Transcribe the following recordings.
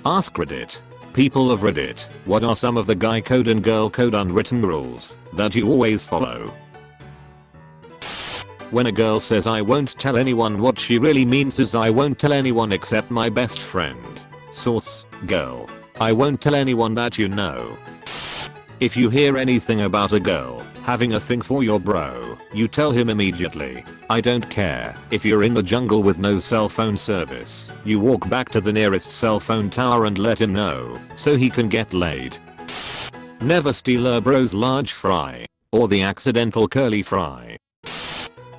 Ask Reddit. People of Reddit, what are some of the guy code and girl code unwritten rules that you always follow? When a girl says I won't tell anyone, what she really means is I won't tell anyone except my best friend. Source: girl. I won't tell anyone that you know. If you hear anything about a girl having a thing for your bro, you tell him immediately. I don't care if you're in the jungle with no cell phone service. You walk back to the nearest cell phone tower and let him know so he can get laid. Never steal a bro's large fry or the accidental curly fry.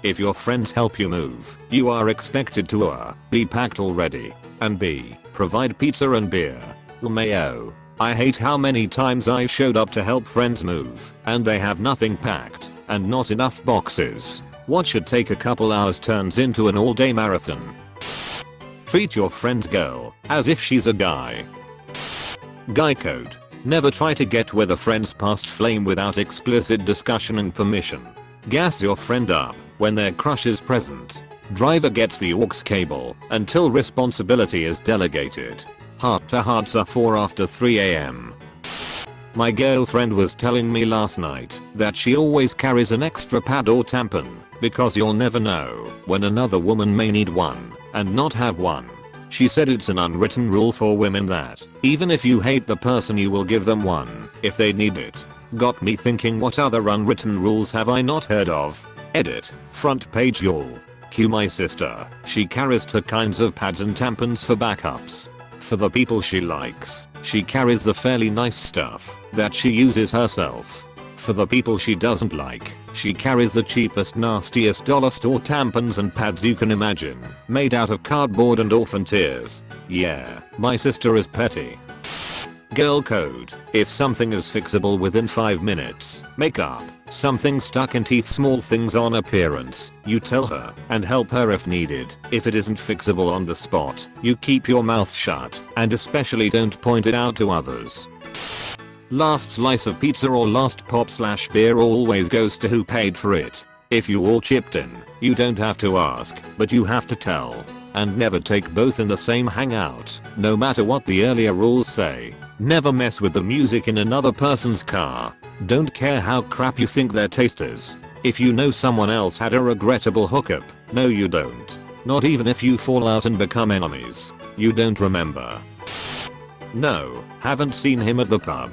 If your friends help you move, you are expected to A. Be packed already, and B. Provide pizza and beer. LMAO. I hate how many times I've showed up to help friends move and they have nothing packed and not enough boxes. What should take a couple hours turns into an all-day marathon. Treat your friend's girl as if she's a guy. Guy code. Never try to get with a friend's past flame without explicit discussion and permission. Gas your friend up when their crush is present. Driver gets the aux cable until responsibility is delegated. Heart to hearts are for after 3 AM. My girlfriend was telling me last night that she always carries an extra pad or tampon because you'll never know when another woman may need one and not have one. She said it's an unwritten rule for women that even if you hate the person, you will give them one if they need it. Got me thinking, what other unwritten rules have I not heard of? Edit. Front page y'all. Cue my sister. She carries two kinds of pads and tampons for backups. For the people she likes, she carries the fairly nice stuff that she uses herself. For the people she doesn't like, she carries the cheapest, nastiest dollar store tampons and pads you can imagine, made out of cardboard and orphan tears. Yeah, my sister is petty. Girl code. If something is fixable within 5 minutes, makeup, something stuck in teeth, small things on appearance, you tell her and help her if needed. If it isn't fixable on the spot, you keep your mouth shut and especially don't point it out to others. Last slice of pizza or last pop/beer always goes to who paid for it. If you all chipped in, you don't have to ask, but you have to tell. And never take both in the same hangout, no matter what the earlier rules say. Never mess with the music in another person's car. Don't care how crap you think their taste is. If you know someone else had a regrettable hookup, no you don't. Not even if you fall out and become enemies. You don't remember. No, haven't seen him at the pub.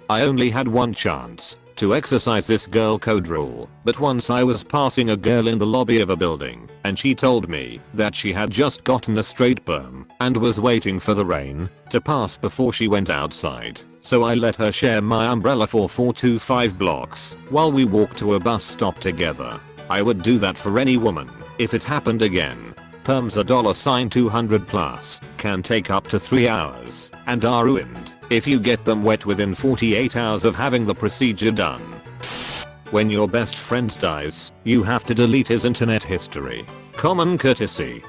I only had one chance to exercise this girl code rule, but once I was passing a girl in the lobby of a building, and she told me that she had just gotten a straight perm and was waiting for the rain to pass before she went outside. So I let her share my umbrella for 425 blocks while we walked to a bus stop together. I would do that for any woman if it happened again. Perms are $200 plus, can take up to 3 hours, and are ruined if you get them wet within 48 hours of having the procedure done. When your best friend dies, you have to delete his internet history. Common courtesy.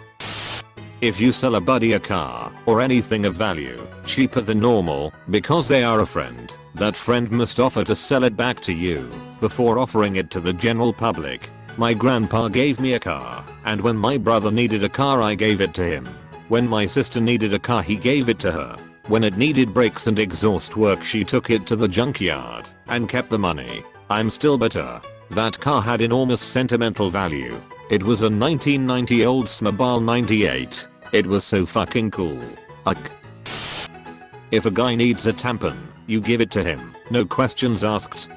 If you sell a buddy a car or anything of value cheaper than normal because they are a friend, that friend must offer to sell it back to you before offering it to the general public. My grandpa gave me a car, and when my brother needed a car I gave it to him. When my sister needed a car he gave it to her. When it needed brakes and exhaust work she took it to the junkyard and kept the money. I'm still bitter. That car had enormous sentimental value. It was a 1990 Oldsmobile 98. It was so fucking cool. If a guy needs a tampon, you give it to him, no questions asked.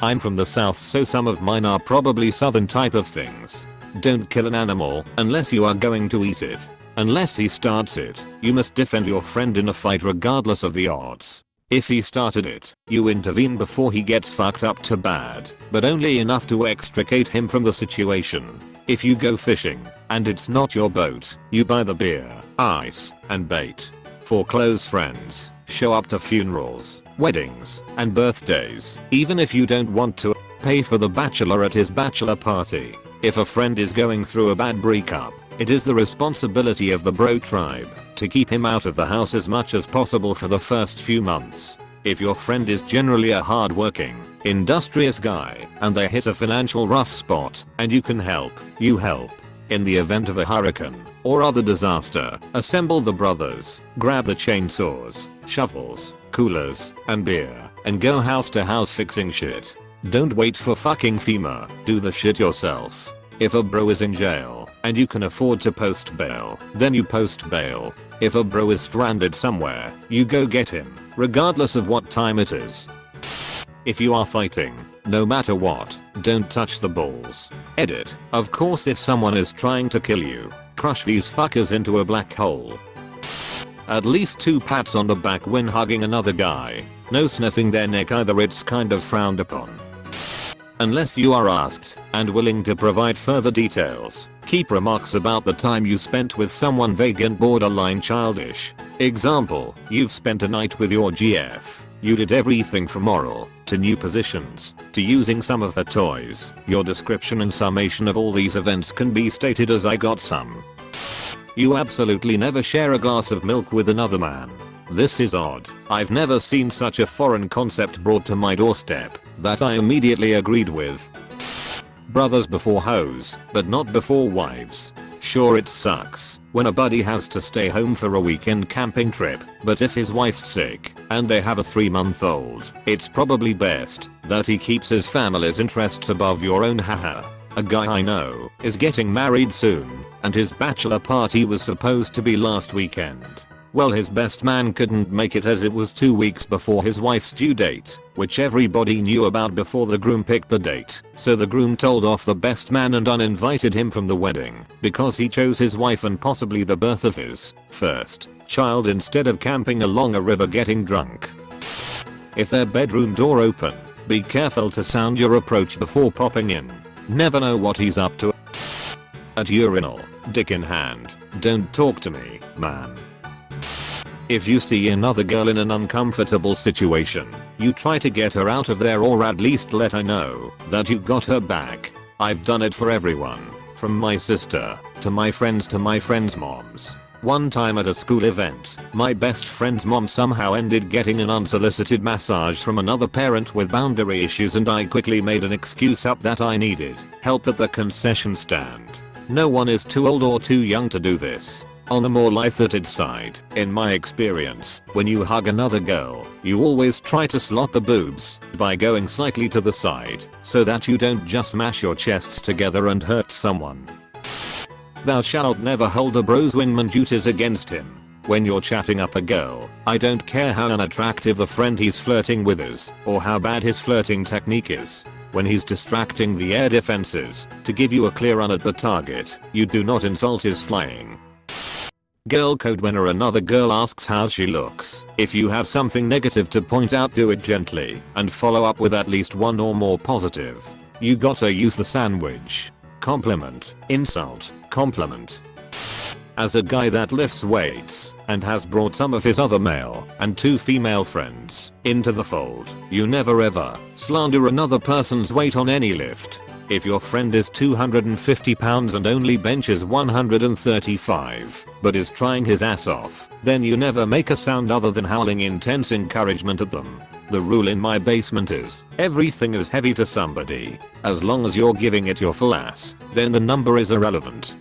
I'm from the south, so some of mine are probably southern type of things. Don't kill an animal unless you are going to eat it. Unless he starts it, you must defend your friend in a fight regardless of the odds. If he started it, you intervene before he gets fucked up to bad, but only enough to extricate him from the situation. If you go fishing, and it's not your boat, you buy the beer, ice, and bait. For close friends, show up to funerals, weddings, and birthdays, even if you don't want to pay for the bachelor at his bachelor party. If a friend is going through a bad breakup, it is the responsibility of the bro tribe to keep him out of the house as much as possible for the first few months. If your friend is generally a hard-working, industrious guy and they hit a financial rough spot and you can help, you help. In the event of a hurricane, or other disaster, assemble the brothers, grab the chainsaws, shovels, coolers, and beer, and go house to house fixing shit. Don't wait for fucking FEMA, do the shit yourself. If a bro is in jail, and you can afford to post bail, then you post bail. If a bro is stranded somewhere, you go get him, regardless of what time it is. If you are fighting, no matter what, don't touch the balls. Edit. Of course if someone is trying to kill you, crush these fuckers into a black hole. At least 2 pats on the back when hugging another guy. No sniffing their neck either, it's kind of frowned upon. Unless you are asked and willing to provide further details, keep remarks about the time you spent with someone vague and borderline childish. Example, you've spent a night with your GF. You did everything from oral, to new positions, to using some of her toys. Your description and summation of all these events can be stated as I got some. You absolutely never share a glass of milk with another man. This is odd. I've never seen such a foreign concept brought to my doorstep that I immediately agreed with. Brothers before hoes, but not before wives. Sure, it sucks when a buddy has to stay home for a weekend camping trip, but if his wife's sick and they have a 3-month-old, it's probably best that he keeps his family's interests above your own. Haha. A guy I know is getting married soon, and his bachelor party was supposed to be last weekend. Well, his best man couldn't make it as it was 2 weeks before his wife's due date, which everybody knew about before the groom picked the date. So the groom told off the best man and uninvited him from the wedding because he chose his wife and possibly the birth of his first child instead of camping along a river getting drunk. If their bedroom door open, be careful to sound your approach before popping in. Never know what he's up to. At urinal, dick in hand, don't talk to me, man. If you see another girl in an uncomfortable situation, you try to get her out of there or at least let her know that you got her back. I've done it for everyone, from my sister, to my friends' moms. One time at a school event, my best friend's mom somehow ended getting an unsolicited massage from another parent with boundary issues, and I quickly made an excuse up that I needed help at the concession stand. No one is too old or too young to do this. On a more lighthearted side, in my experience, when you hug another girl, you always try to slot the boobs by going slightly to the side so that you don't just mash your chests together and hurt someone. Thou shalt never hold a bro's wingman duties against him. When you're chatting up a girl, I don't care how unattractive the friend he's flirting with is, or how bad his flirting technique is. When he's distracting the air defenses to give you a clear run at the target, you do not insult his flying. Girl code: whenever another girl asks how she looks, if you have something negative to point out, do it gently and follow up with at least one or more positive. You gotta use the sandwich. Compliment, insult, compliment. As a guy that lifts weights and has brought some of his other male and 2 female friends into the fold, you never ever slander another person's weight on any lift. If your friend is 250 pounds and only benches 135, but is trying his ass off, then you never make a sound other than howling intense encouragement at them. The rule in my basement is, everything is heavy to somebody. As long as you're giving it your full ass, then the number is irrelevant.